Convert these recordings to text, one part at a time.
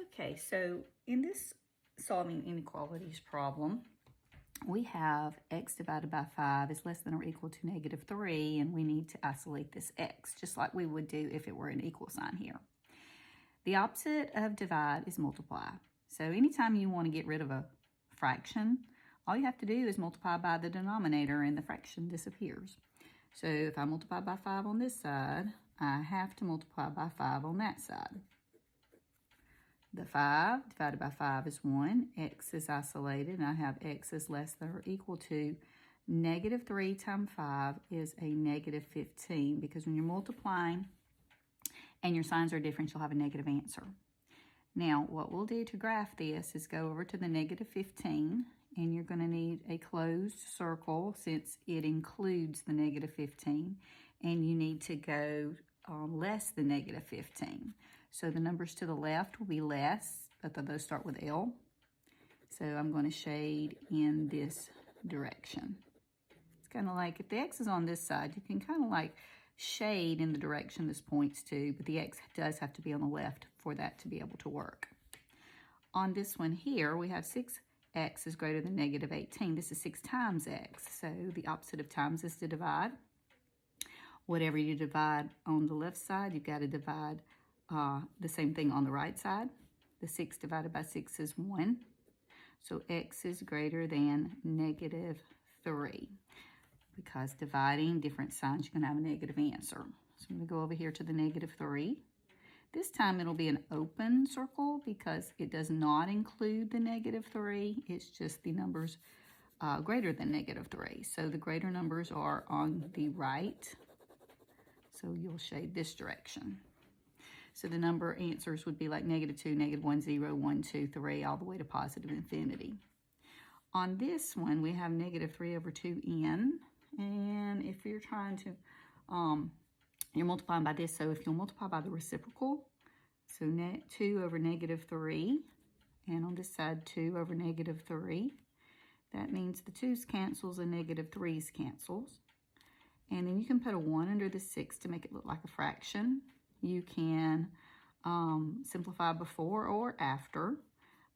Okay, so in this solving inequalities problem, we have x divided by 5 is less than or equal to -3, and we need to isolate this x, just like we would do if it were an equal sign here. The opposite of divide is multiply. So anytime you want to get rid of a fraction, all you have to do is multiply by the denominator and the fraction disappears. So if I multiply by 5 on this side, I have to multiply by 5 on that side. The 5 divided by 5 is 1. X is isolated, and I have x is less than or equal to -3 times 5 is a -15, because when you're multiplying and your signs are different, you'll have a negative answer. Now, what we'll do to graph this is go over to the -15, and you're going to need a closed circle since it includes the -15, and you need to go less than -15. So the numbers to the left will be less, both of those start with L. So I'm going to shade in this direction. It's kind of like if the X is on this side, you can kind of like shade in the direction this points to, but the X does have to be on the left for that to be able to work. On this one here, we have 6x is greater than -18. This is 6 times x, so the opposite of times is to divide. Whatever you divide on the left side, you've got to divide the same thing on the right side. The 6 divided by 6 is 1. So x is greater than -3. Because dividing different signs, you're going to have a negative answer. So I'm going to go over here to the -3. This time it'll be an open circle because it does not include the -3. It's just the numbers greater than -3. So the greater numbers are on the right. So you'll shade this direction. So the number answers would be like -2, -1, 0, 1, 2, 3, all the way to positive infinity. On this one, we have -3 over 2n. And if you're trying to, you're multiplying by this. So if you'll multiply by the reciprocal, so 2 over -3, and on this side, 2 over -3. That means the 2's cancels and -3's cancels. And then you can put a 1 under the 6 to make it look like a fraction. You can simplify before or after.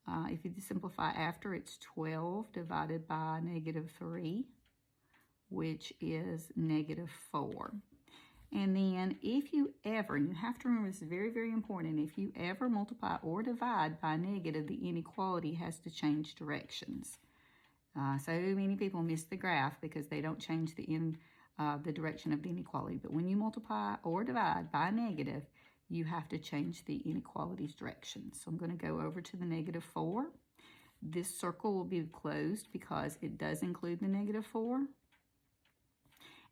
If you simplify after, it's 12 divided by -3, which is -4. And then if you ever, and you have to remember this is very, very important, if you ever multiply or divide by negative, the inequality has to change directions. So many people miss the graph because they don't change the direction of the inequality. But when you multiply or divide by negative, you have to change the inequality's direction. So I'm going to go over to the -4. This circle will be closed because it does include the -4.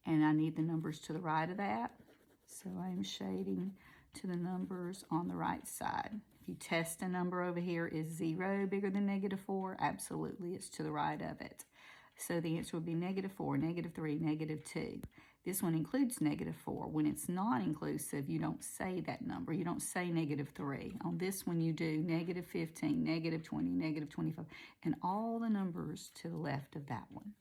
And I need the numbers to the right of that. So I'm shading to the numbers on the right side. If you test a number over here, is 0 bigger than -4? Absolutely, it's to the right of it. So the answer would be -4, -3, -2. This one includes -4. When it's not inclusive, you don't say that number. You don't say -3. On this one, you do -15, -20, -25, and all the numbers to the left of that one.